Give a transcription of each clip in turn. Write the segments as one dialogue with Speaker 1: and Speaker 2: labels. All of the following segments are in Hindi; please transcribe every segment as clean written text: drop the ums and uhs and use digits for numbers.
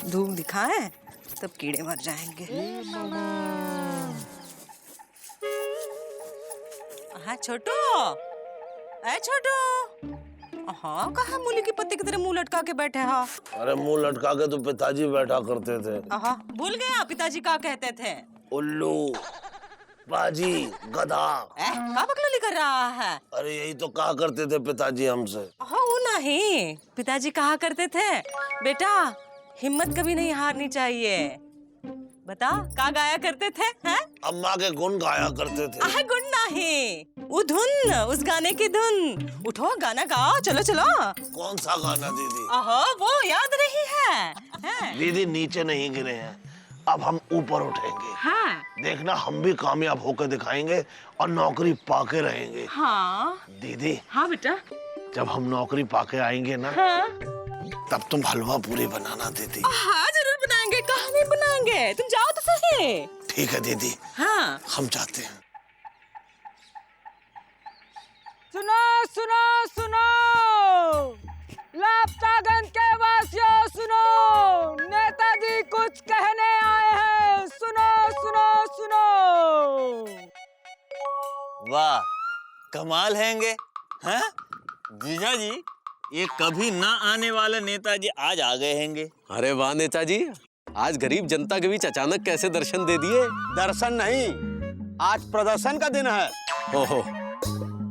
Speaker 1: धूप दिखाएं तब कीड़े मर जाएंगे। हाँ छोटू, ऐ छोटू, हाँ कहाँ मूली की पत्ती की तरह मुंह लटका के बैठे हो?
Speaker 2: अरे मुंह लटका के तो पिताजी बैठा करते थे।
Speaker 1: भूल गया पिताजी क्या कहते थे?
Speaker 2: उल्लू, बाजी, गधा।
Speaker 1: क्या बकलोली कर रहा है?
Speaker 2: अरे यही तो कहा करते थे पिताजी हमसे।
Speaker 1: वो नहीं, पिताजी कहा करते थे बेटा हिम्मत कभी नहीं हारनी चाहिए। बता क्या गाया करते थे? हैं?
Speaker 2: अम्मा के गुण गाया करते थे।
Speaker 1: गुण नहीं, वो धुन, उस गाने की धुन। उठो गाना गाओ, चलो चलो।
Speaker 2: कौन सा गाना दीदी?
Speaker 1: वो याद नहीं है?
Speaker 2: दीदी नीचे नहीं गिरे हैं, अब हम ऊपर उठेंगे।
Speaker 1: हाँ।
Speaker 2: देखना हम भी कामयाब होकर दिखाएंगे और नौकरी पाके रहेंगे।
Speaker 1: हाँ
Speaker 2: दीदी।
Speaker 1: हाँ बेटा।
Speaker 2: जब हम नौकरी पाके आएंगे ना,
Speaker 1: हाँ।
Speaker 2: तब तुम हलवा पूरी बनाना दीदी।
Speaker 1: हाँ जरूर बनाएंगे, कहाँ नहीं बनाएंगे, तुम जाओ तो सही।
Speaker 2: ठीक है दीदी।
Speaker 1: हाँ
Speaker 2: हम जाते हैं।
Speaker 3: सुनो सुनो सुनो, लापतागंज के वासियों सुनो, नेताजी कुछ कहने आए हैं, सुनो सुनो सुनो।
Speaker 4: वाह कमाल हैंगे, हैं? जीजा जी ये कभी ना आने वाले नेताजी आज आ गए हैंगे।
Speaker 5: अरे वाह नेताजी, आज गरीब जनता के बीच अचानक कैसे दर्शन दे दिए?
Speaker 6: दर्शन नहीं, आज प्रदर्शन का दिन है।
Speaker 5: ओहो,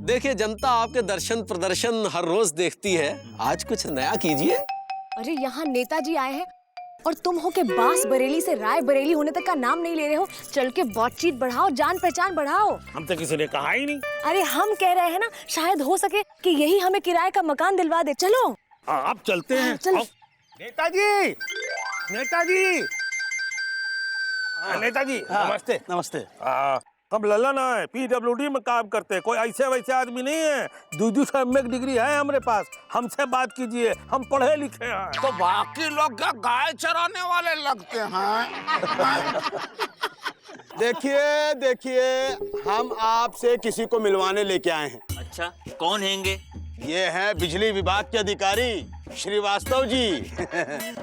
Speaker 5: देखिए जनता आपके दर्शन प्रदर्शन हर रोज देखती है, आज कुछ नया कीजिए।
Speaker 7: अरे यहाँ नेताजी आए हैं और तुम हो के बांस बरेली से राय बरेली होने तक का नाम नहीं ले रहे हो। चल के बातचीत बढ़ाओ, जान पहचान बढ़ाओ।
Speaker 8: हम तो किसी ने कहा ही नहीं।
Speaker 7: अरे हम कह रहे हैं ना, शायद हो सके कि यही हमें किराए का मकान दिलवा दे। चलो
Speaker 8: आप चलते हैं।
Speaker 7: चलो।
Speaker 8: नेताजी, नेताजी, नेताजी नमस्ते।
Speaker 6: नमस्ते।
Speaker 8: हम ललन है, PWD में काम करते हैं, कोई ऐसे वैसे आदमी नहीं है। 2 MA की डिग्री है हमारे पास, हमसे बात कीजिए, हम पढ़े लिखे हैं।
Speaker 9: तो बाकी लोग क्या गाय चराने वाले लगते हैं?
Speaker 6: देखिए देखिए, हम आपसे किसी को मिलवाने लेके आए हैं।
Speaker 4: अच्छा कौन हैंगे?
Speaker 6: ये हैं बिजली विभाग के अधिकारी श्रीवास्तव जी।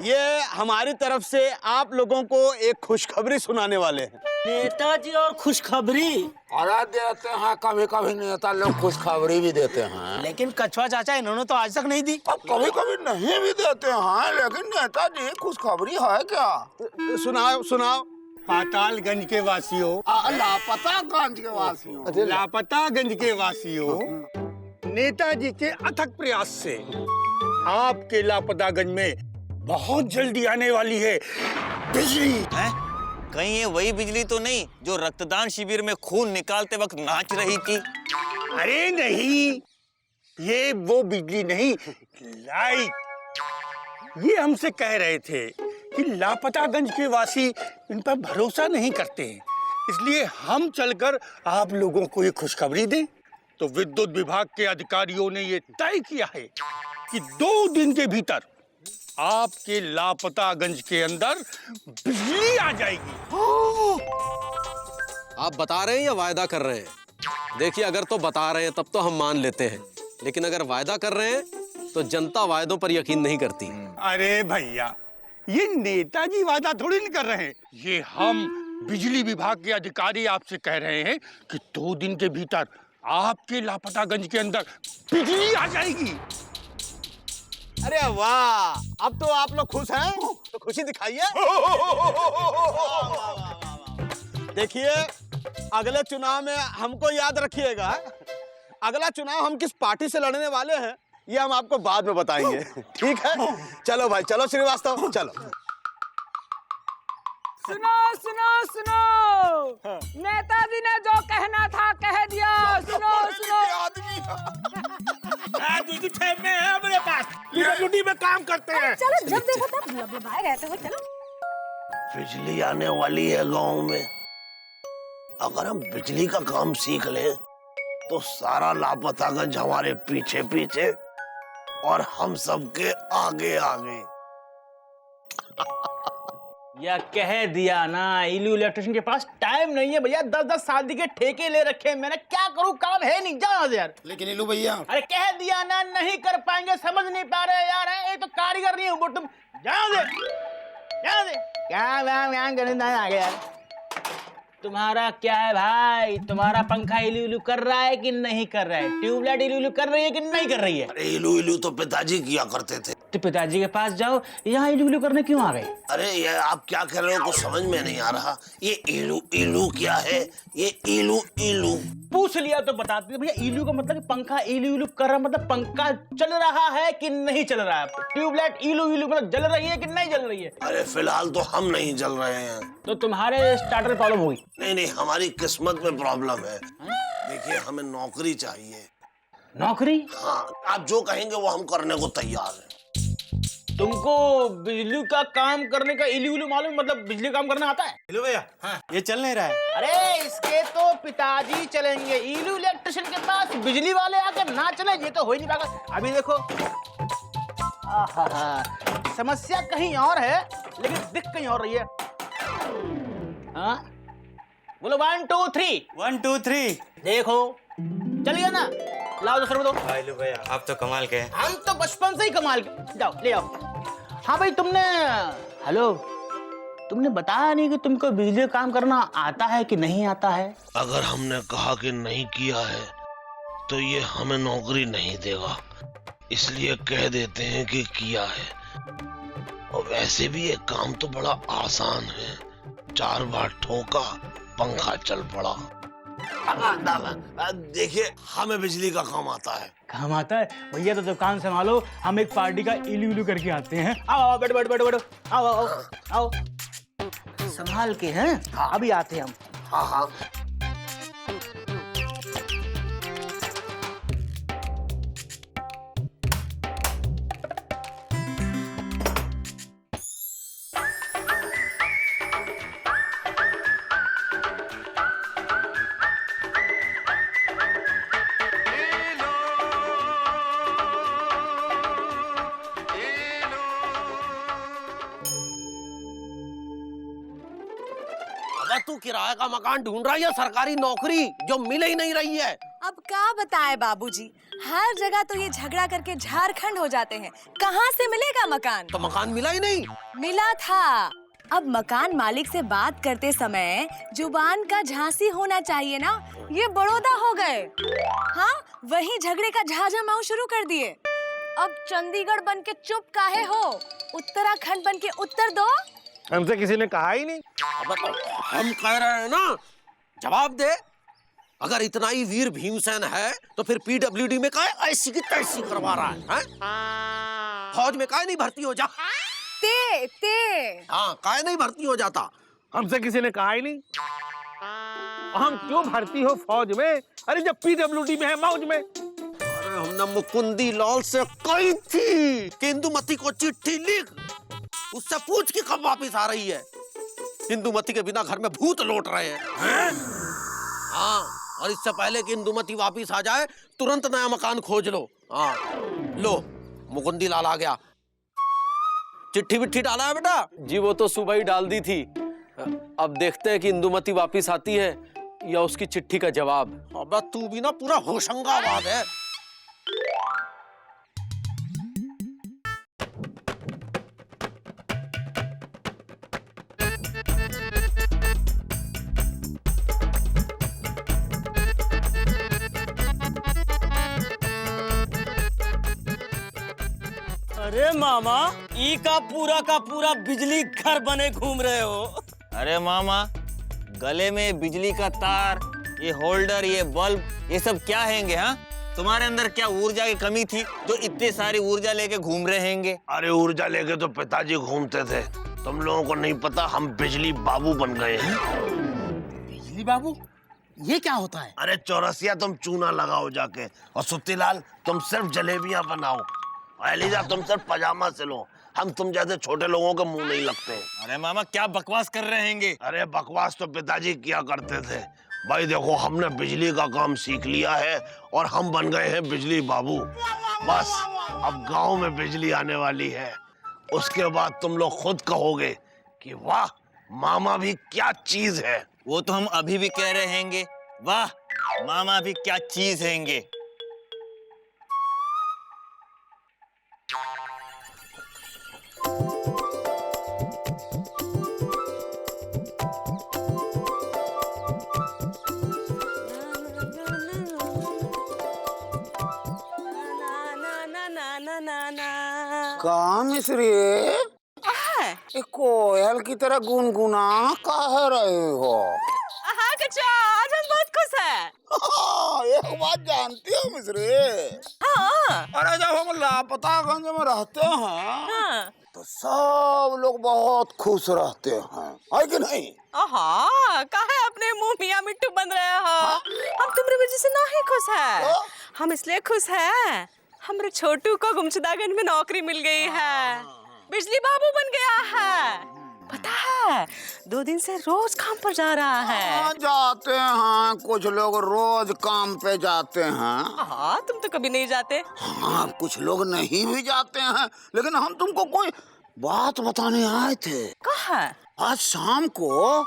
Speaker 6: ये हमारी तरफ से आप लोगों को एक खुशखबरी सुनाने वाले हैं।
Speaker 4: नेताजी और खुशखबरी?
Speaker 9: अरे देते हैं, कभी कभी नेता लोग खुशखबरी भी देते हैं।
Speaker 6: लेकिन कछुआ चाचा इन्होंने तो आज तक नहीं दी।
Speaker 9: अब कभी कभी नहीं भी देते हैं, लेकिन नेताजी खुशखबरी है क्या?
Speaker 6: सुनाओ सुनाओ।
Speaker 8: पातालगंज के वासियों,
Speaker 9: लापतागंज के वासियों,
Speaker 8: लापतागंज के वासियों, नेताजी के अथक प्रयास से आपके लापतागंज में बहुत जल्दी आने वाली है बिजली।
Speaker 4: हैं? कहीं ये वही बिजली तो नहीं जो रक्तदान शिविर में खून निकालते वक्त नाच रही थी?
Speaker 8: अरे नहीं, ये वो बिजली नहीं, लाइट। ये हमसे कह रहे थे कि लापतागंज के वासी इन पर भरोसा नहीं करते हैं, इसलिए हम चलकर आप लोगों को ये खुशखबरी दें। तो विद्युत विभाग के अधिकारियों ने ये तय किया है कि 2 दिन के भीतर आपके लापतागंज के अंदर बिजली आ जाएगी।
Speaker 5: आप बता रहे हैं या वायदा कर रहे हैं? देखिए अगर तो बता रहे हैं तब तो हम मान लेते हैं, लेकिन अगर वायदा कर रहे हैं तो जनता वायदों पर यकीन नहीं करती।
Speaker 8: अरे भैया, ये नेताजी वादा थोड़ी नहीं कर रहे हैं, ये हम बिजली विभाग के अधिकारी आपसे कह रहे हैं कि 2 दिन के भीतर आपके लापतागंज के अंदर बिजली आ जाएगी।
Speaker 6: अरे वाह, अब तो आप लोग खुश हैं, तो खुशी दिखाइए। देखिए अगले चुनाव में हमको याद रखिएगा। अगला चुनाव हम किस पार्टी से लड़ने वाले हैं ये हम आपको बाद में बताएंगे। ठीक है, चलो भाई, चलो श्रीवास्तव, चलो।
Speaker 3: सुनो सुनो सुनो, नेताजी ने जो कहना था कह दिया। सुनो सुनो।
Speaker 8: दीदी में है हमारे पास, PWD में काम करते हैं।
Speaker 7: चलो, जब देखो तब लबलबाए रहते हो। चलो
Speaker 2: बिजली आने वाली है गांव में। अगर हम बिजली का काम सीख लें तो सारा लापतागंज हमारे पीछे पीछे और हम सबके आगे आगे।
Speaker 10: या कह दिया ना, इलू इलेक्ट्रिशियन के पास टाइम नहीं है भैया। 10-10 शादी के ठेके ले रखे हैं मैंने, क्या करूं, काम है नहीं, जाओ यार।
Speaker 9: लेकिन इलू भैया,
Speaker 10: अरे कह दिया ना, नहीं कर पाएंगे, समझ नहीं पा रहे यार। ये तो कारीगर नहीं हूं, तुम जाओ दे। जाने दे। क्या करने ना आ गया यार। तुम्हारा क्या है भाई? तुम्हारा पंखा इलू इलू कर रहा है कि नहीं कर रहा है? ट्यूबलाइट इलू इलू कर रही है कि नहीं कर रही है?
Speaker 2: अरे इलू इलू तो पिताजी किया करते थे।
Speaker 10: तो पिताजी के पास जाओ, यहाँ इलू इलू करने क्यों आ गए?
Speaker 2: अरे ये आप क्या कह रहे हो कुछ समझ में नहीं आ रहा। ये इलू इलू क्या है? ये इलू इलू
Speaker 10: पूछ लिया तो बताते भैया। इलू का मतलब कि पंखा इलू इलू कर रहा, मतलब पंखा चल रहा है कि नहीं चल रहा है? ट्यूबलाइट इलू इलू मतलब जल रही है कि नहीं जल रही है?
Speaker 2: अरे फिलहाल तो हम नहीं जल रहे हैं।
Speaker 10: तो तुम्हारे स्टार्टर प्रॉब्लम होगी।
Speaker 2: नहीं नहीं, हमारी किस्मत में प्रॉब्लम है। देखिए हमें नौकरी चाहिए।
Speaker 10: नौकरी?
Speaker 2: हाँ, आप जो कहेंगे वो हम करने को तैयार हैं।
Speaker 10: तुमको बिजली का काम करने का इलू इलू मालूम, मतलब बिजली काम करना आता है?
Speaker 6: हेलो भैया। हाँ, ये चल नहीं रहा है।
Speaker 10: अरे इसके तो पिताजी चलेंगे। इलू इलेक्ट्रिशियन के पास बिजली वाले आकर ना चले, ये तो हो ही नहीं पाएगा। अभी देखो, आहा, समस्या कहीं और है लेकिन दिख कहीं और रही है। हाँ बोलो 1 2 3।
Speaker 4: 1 2 3।
Speaker 10: देखो चलिए ना, लाओ 10 रुपए दो।
Speaker 4: हेलो भैया, आप तो कमाल के हैं।
Speaker 10: हम तो बचपन से ही कमाल के। जाओ ले आओ। हाँ भाई तुमने, हेलो, तुमने बताया नहीं कि तुमको बिजली का काम करना आता है कि नहीं आता है?
Speaker 2: अगर हमने कहा कि नहीं किया है तो ये हमें नौकरी नहीं देगा, इसलिए कह देते हैं कि किया है। और वैसे भी ये काम तो बड़ा आसान है। 4 बार ठोका, पंखा चल पड़ा। देखिए हमें बिजली का काम आता है।
Speaker 10: काम आता है भैया, तो दुकान संभालो, हम एक पार्टी का इलू इलू करके आते हैं। आओ आओ, बैठो बैठो बैठो बैठो, आओ आओ आओ, संभाल के हैं। हाँ अभी आते हैं हम।
Speaker 2: हाँ हाँ। तू किराए का मकान ढूंढ रहा है या सरकारी नौकरी जो मिल ही नहीं रही है?
Speaker 7: अब क्या बताएं बाबूजी, हर जगह तो ये झगड़ा करके झारखंड हो जाते हैं। कहाँ से मिलेगा मकान?
Speaker 2: तो मकान मिला ही नहीं।
Speaker 7: मिला था। अब मकान मालिक से बात करते समय जुबान का झांसी होना चाहिए ना। ये बड़ौदा हो गए। हाँ, वही झगड़े का झाझामाऊ शुरू कर दिए। अब चंडीगढ़ बन के चुप काहे हो? उत्तराखंड बन के उत्तर दो।
Speaker 6: हमसे किसी ने कहा ही नहीं।
Speaker 2: अब तो हम कह रहे हैं ना, जवाब दे। अगर इतना ही वीर भीमसेन है तो फिर पीडब्ल्यूडी में काहे ऐसी की तैसी करवा रहा है? फौज में काहे नहीं भर्ती हो जा? हाँ, काहे नहीं भर्ती हो जाता?
Speaker 6: हमसे किसी ने कहा ही नहीं। हम क्यों भर्ती हो फौज में? अरे जब पीडब्ल्यूडी में है मौज में।
Speaker 2: अरे हमने मुकुंदी लाल से कही थी कि इंदुमती को चिट्ठी लिख, उससे पूछ के कब वापस आ रही है। इंदुमती के बिना घर में भूत लौट रहे हैं। हाँ, और इससे पहले कि इंदुमती वापस आ जाए तुरंत नया मकान खोज लो। हाँ लो, मुकुंदी लाल आ गया। चिट्ठी विट्ठी डाला है बेटा?
Speaker 5: जी वो तो सुबह ही डाल दी थी। अब देखते हैं कि इंदुमती वापस आती है या उसकी चिट्ठी का जवाब।
Speaker 2: अबे तू भी ना पूरा होशंगाबाद है।
Speaker 4: अरे मामा, ई का पूरा बिजली घर बने घूम रहे हो। अरे मामा, गले में बिजली का तार, ये होल्डर, ये बल्ब, ये सब क्या हैंगे? हाँ, तुम्हारे अंदर क्या ऊर्जा की कमी थी जो इतनी सारी ऊर्जा लेके घूम रहे हैंगे?
Speaker 2: अरे ऊर्जा लेके तो पिताजी घूमते थे। तुम लोगों को नहीं पता, हम बिजली बाबू बन गए हैं।
Speaker 3: बिजली बाबू, ये क्या होता है?
Speaker 2: अरे चौरसिया, तुम चूना लगाओ जाके, और सुत्तीलाल तुम सिर्फ जलेबियां बनाओ, एलिजा तुम सिर्फ पजामा सिलो। हम तुम जैसे छोटे लोगों के मुंह नहीं लगते।
Speaker 4: अरे मामा, क्या बकवास कर रहे हैंगे?
Speaker 2: अरे बकवास तो पिताजी किया करते थे। भाई देखो, हमने बिजली का काम सीख लिया है और हम बन गए हैं बिजली बाबू। बस अब गांव में बिजली आने वाली है, उसके बाद तुम लोग खुद कहोगे कि वाह, मामा भी क्या चीज है।
Speaker 4: वो तो हम अभी भी कह रहे हैंगे, वाह मामा भी क्या चीज हैंगे।
Speaker 1: ना ना ना ना।
Speaker 9: कहाँ मिश्री?
Speaker 1: आहा,
Speaker 9: कोयल की तरह गुनगुना कह रहे हो?
Speaker 1: आहा कच्चा, आज हम बहुत खुश हैं।
Speaker 9: एक बात जानती हो मिश्री?
Speaker 1: हाँ
Speaker 9: अरे जब हम लापतागंज में रहते हैं
Speaker 1: हाँ।
Speaker 9: तो सब लोग बहुत खुश रहते हैं, है कि नहीं?
Speaker 1: आहा, काहे अपने मुंह मियां मिट्टू बन रहे हो? हम तुम्हारी वजह से ना ही खुश है। हम इसलिए खुश है, हमारे छोटू को गुमशुदागंज में नौकरी मिल गई है, बिजली बाबू बन गया है। पता है, 2 दिन से रोज काम पर जा रहा है।
Speaker 9: जाते हैं, कुछ लोग रोज काम पे जाते हैं।
Speaker 1: हाँ, तुम तो कभी नहीं जाते।
Speaker 9: हाँ, कुछ लोग नहीं भी जाते हैं, लेकिन हम तुमको कोई बात बताने आए थे।
Speaker 1: कहा?
Speaker 9: आज शाम को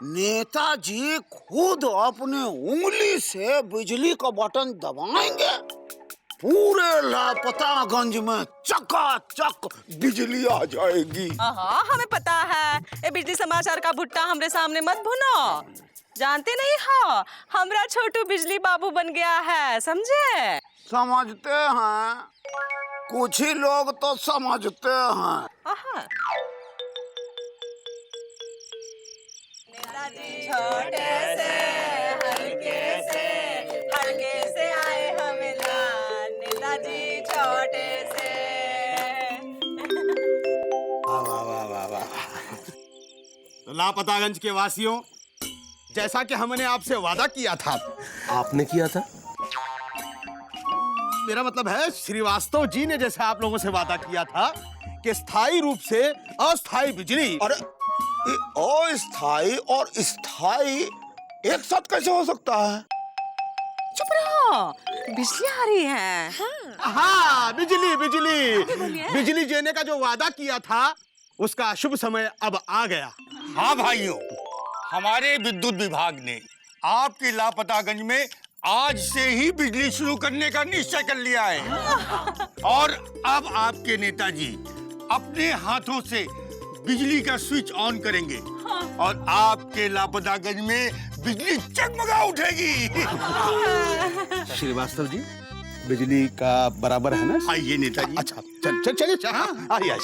Speaker 9: नेताजी खुद अपने उंगली से बिजली का बटन दबाएंगे, पूरे लापतागंज में चकाचक बिजली आ जाएगी।
Speaker 1: हाँ, हमें पता है। ये बिजली समाचार का भुट्टा हमरे सामने मत भुनो। जानते नहीं हो, हमरा छोटू बिजली बाबू बन गया है, समझे?
Speaker 9: समझते हैं, कुछ ही लोग तो समझते हैं।
Speaker 1: आहा। नेताजी छोटे से हल्के से आए हम मिला। नेताजी छोटे से।
Speaker 6: लापतागंज के वासियों, जैसा कि हमने आपसे वादा किया था।
Speaker 5: आपने किया था?
Speaker 6: मेरा मतलब है, श्रीवास्तव जी ने जैसे आप लोगों से वादा किया था कि स्थायी रूप से अस्थायी बिजली।
Speaker 9: अरे, अस्थायी और स्थायी एक साथ कैसे हो सकता है?
Speaker 1: चुप रहो, बिजली आ रही है।
Speaker 6: हाँ, बिजली देने का जो वादा किया था, उसका शुभ समय अब आ गया।
Speaker 8: हाँ भाइयों, हमारे विद्युत विभाग ने आपके लापतागंज में आज से ही बिजली शुरू करने का निश्चय कर लिया है। और अब आपके नेताजी अपने हाथों से बिजली का स्विच ऑन करेंगे और आपके लापतागंज में बिजली जगमगा उठेगी।
Speaker 6: श्रीवास्तव जी, बिजली का बराबर है ना?
Speaker 8: आइए नेताजी।
Speaker 6: अच्छा, चलिए। हाँ, आइए।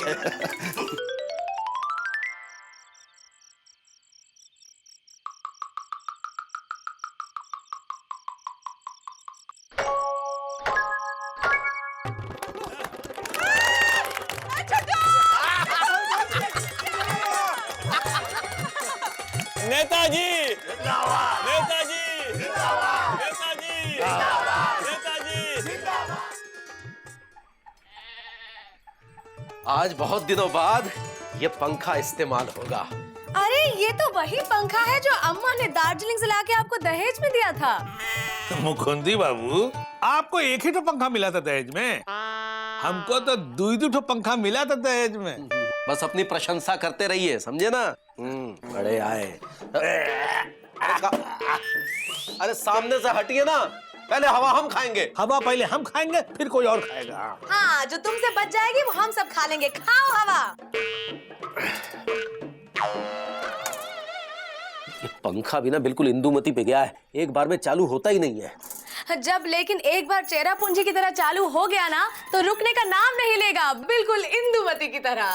Speaker 4: नेताजी, नेताजी, नेताजी, नेताजी।
Speaker 5: आज बहुत दिनों बाद ये पंखा इस्तेमाल होगा।
Speaker 7: अरे ये तो वही पंखा है जो अम्मा ने दार्जिलिंग से लाके आपको दहेज में दिया था।
Speaker 11: मुकुंदी बाबू, आपको एक ही तो पंखा मिला था दहेज में, हमको तो 2 पंखा मिला था दहेज में।
Speaker 5: बस अपनी प्रशंसा करते रहिए, समझे ना? बड़े आए। अरे सामने से हटिए ना, पहले हवा हम खाएंगे।
Speaker 11: हवा पहले हम खाएंगे, फिर कोई और खाएगा।
Speaker 7: हाँ, जो तुमसे बच जाएगी वो हम सब खा लेंगे। खाओ हवा।
Speaker 5: ये पंखा भी ना बिल्कुल इंदुमती पे गया है, एक बार में चालू होता ही नहीं है।
Speaker 7: जब लेकिन एक बार चेहरा पूंजी की तरह चालू हो गया ना, तो रुकने का नाम नहीं लेगा, बिल्कुल इंदुमती की तरह।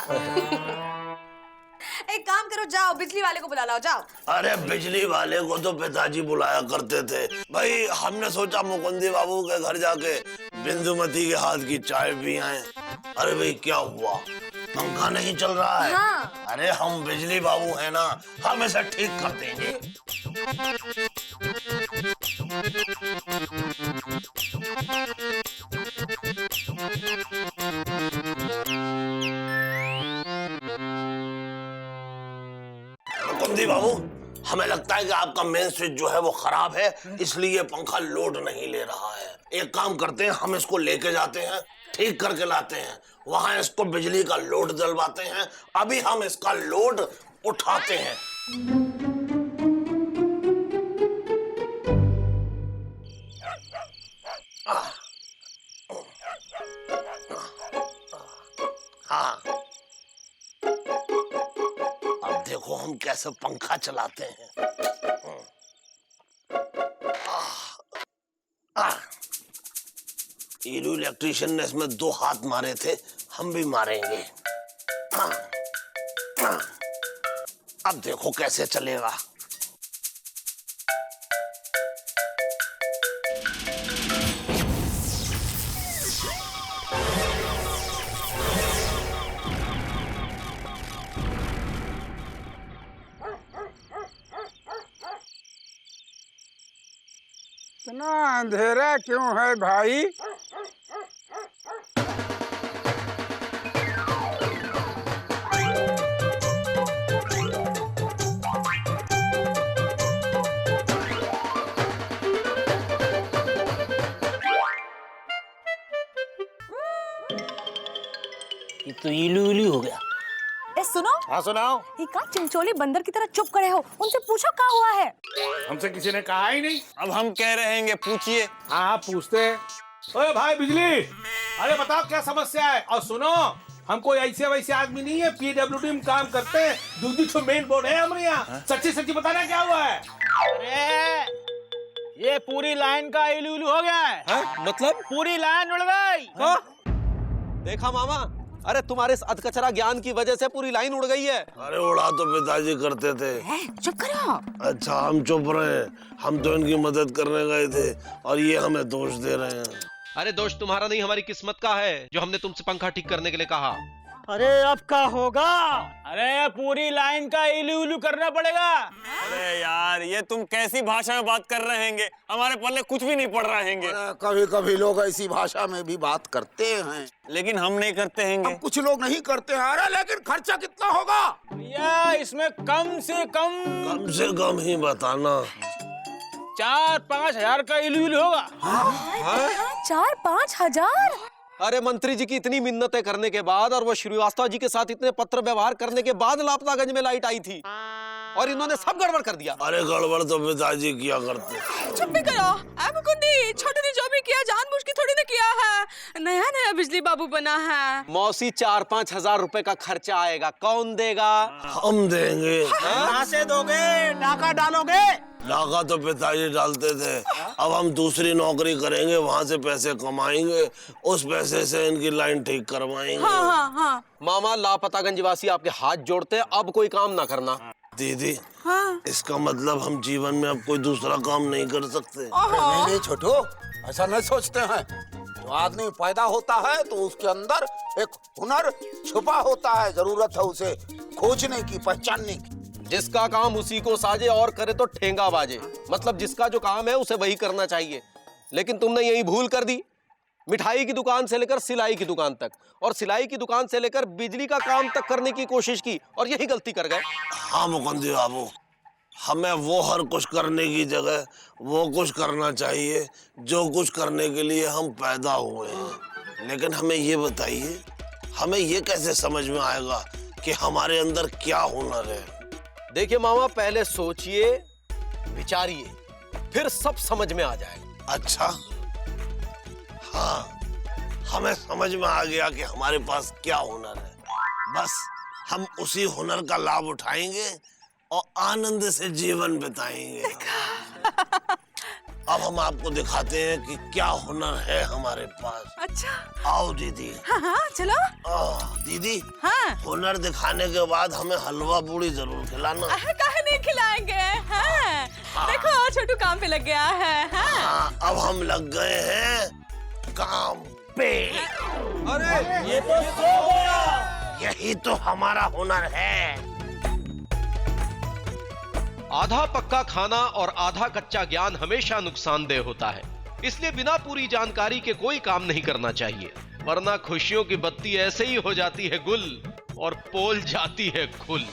Speaker 7: एक काम करो, जाओ बिजली वाले को बुला लाओ, जाओ।
Speaker 2: अरे बिजली वाले को तो पिताजी बुलाया करते थे भाई। हमने सोचा मुकुंदी बाबू के घर जाके बिंदुमती के हाथ की चाय पी आए। अरे भाई क्या हुआ, पंखा नहीं चल रहा है?
Speaker 7: हाँ।
Speaker 2: अरे हम बिजली बाबू है ना, हम इसे ठीक कर देंगे। मुकुंदी बाबू, हमें लगता है कि आपका मेन स्विच जो है वो खराब है, इसलिए पंखा लोड नहीं ले रहा है। एक काम करते हैं, हम इसको लेके जाते हैं, ठीक करके लाते हैं, वहां इसको बिजली का लोड दिलवाते हैं। अभी हम इसका लोड उठाते हैं। हाँ, अब देखो हम कैसे पंखा चलाते हैं। हीरो इलेक्ट्रिशियन ने इसमें 2 हाथ मारे थे, हम भी मारेंगे। अब देखो कैसे चलेगा।
Speaker 8: इतना अंधेरा क्यों है भाई?
Speaker 4: ये तो इलू इलू हो गया।
Speaker 7: ए सुनो,
Speaker 11: हाँ सुनाओ।
Speaker 7: ये का चिंचोली बंदर की तरह चुप खड़े हो, उनसे पूछो क्या हुआ है।
Speaker 11: हमसे किसी ने कहा ही नहीं।
Speaker 4: अब हम कह रहे हैं पूछिए।
Speaker 11: हाँ पूछते हैं। ओए भाई बिजली, अरे बताओ क्या समस्या है। और सुनो, हम कोई ऐसे वैसे आदमी नहीं है, PWD में काम करते हैं, दूसरी तो मेन बोर्ड है हमारे यहाँ। सच्ची सच्ची बताना क्या हुआ है।
Speaker 10: अरे ये पूरी लाइन का इलू इलू हो गया है।
Speaker 5: मतलब
Speaker 10: पूरी लाइन उड़ गई।
Speaker 5: देखा मामा, अरे तुम्हारे इस अधकचरा ज्ञान की वजह से पूरी लाइन उड़ गई है।
Speaker 2: अरे उड़ा तो पिताजी करते थे।
Speaker 7: चुप करो।
Speaker 2: अच्छा हम चुप रहे, हम तो इनकी मदद करने गए थे और ये हमें दोष दे रहे हैं।
Speaker 5: अरे दोष तुम्हारा नहीं, हमारी किस्मत का है जो हमने तुमसे पंखा ठीक करने के लिए कहा।
Speaker 10: अरे अब क्या होगा? अरे पूरी लाइन का इलू इलू करना पड़ेगा।
Speaker 4: अरे यार, ये तुम कैसी भाषा में बात कर रहे हैं? हमारे पल्ले कुछ भी नहीं पड़ रहे हैं।
Speaker 9: कभी कभी लोग ऐसी भाषा में भी बात करते हैं,
Speaker 4: लेकिन हम नहीं करते हैं।
Speaker 9: अब कुछ लोग नहीं करते हैं। अरे लेकिन खर्चा कितना होगा?
Speaker 10: भैया इसमें कम से कम
Speaker 2: ही बताना।
Speaker 10: 4-5 हजार का इलू इलू होगा।
Speaker 7: 4-5 हजार?
Speaker 5: अरे मंत्री जी की इतनी मिन्नतें करने के बाद और वो श्रीवास्तव जी के साथ इतने पत्र व्यवहार करने के बाद लापतागंज में लाइट आई थी और इन्होंने सब गड़बड़ कर दिया।
Speaker 2: अरे गड़बड़ तो पिताजी किया करते।
Speaker 1: चुप भी करो। अब कुंडी, छोटू ने जो भी किया जानबूझ के थोड़ी ना किया है। नया नया बिजली बाबू बना है।
Speaker 5: मौसी 4-5 हजार रुपए का खर्चा आएगा, कौन देगा?
Speaker 2: हम देंगे।
Speaker 10: कहाँ से दोगे? नाका डालोगे?
Speaker 2: नाका तो पिताजी डालते थे, अब हम दूसरी नौकरी करेंगे, वहाँ से पैसे कमाएंगे, उस पैसे से इनकी लाइन ठीक करवाएंगे।
Speaker 1: हाँ।
Speaker 5: मामा लापतागंज वासी आपके हाथ जोड़ते, अब कोई काम ना करना।
Speaker 2: दीदी, इसका मतलब हम जीवन में अब कोई दूसरा काम नहीं कर सकते?
Speaker 9: नहीं छोटू, ऐसा नहीं सोचते हैं। जो आदमी पैदा होता है तो उसके अंदर एक हुनर छुपा होता है, जरूरत है उसे खोजने की, पहचानने की।
Speaker 5: जिसका काम उसी को साजे और करे तो ठेंगा बाजे। मतलब जिसका जो काम है उसे वही करना चाहिए। लेकिन तुमने यही भूल कर दी। मिठाई की दुकान से लेकर सिलाई की दुकान तक, और सिलाई की दुकान से लेकर बिजली का काम तक करने की कोशिश की और यही गलती कर गए।
Speaker 2: हाँ मुकुंदी बाबू, हमें वो हर कुछ करने की जगह वो कुछ करना चाहिए जो कुछ करने के लिए हम पैदा हुए हैं। लेकिन हमें ये बताइए, हमें ये कैसे समझ में आएगा कि हमारे अंदर क्या हुनर है?
Speaker 5: देखिए मामा, पहले सोचिए, विचारिए, फिर सब समझ में आ जाएगा।
Speaker 2: अच्छा, हाँ, हमें समझ में आ गया कि हमारे पास क्या हुनर है। बस हम उसी हुनर का लाभ उठाएंगे और आनंद से जीवन बिताएंगे। अब हम आपको दिखाते हैं कि क्या हुनर है हमारे पास।
Speaker 1: अच्छा।
Speaker 2: आओ दीदी।
Speaker 1: हाँ चलो।
Speaker 2: दीदी,
Speaker 1: हाँ।
Speaker 2: हुनर दिखाने के बाद हमें हलवा पूड़ी जरूर खिलाना।
Speaker 1: काहे नहीं खिलाएंगे? हाँ। देखो छोटू काम पे लग गया है।
Speaker 2: हाँ, अब हम लग गए हैं काम पे।
Speaker 5: अरे ये तो सो गया।
Speaker 2: यही तो हमारा हुनर है।
Speaker 5: आधा पक्का खाना और आधा कच्चा ज्ञान हमेशा नुकसानदेह होता है, इसलिए बिना पूरी जानकारी के कोई काम नहीं करना चाहिए, वरना खुशियों की बत्ती ऐसे ही हो जाती है गुल और पोल जाती है खुल।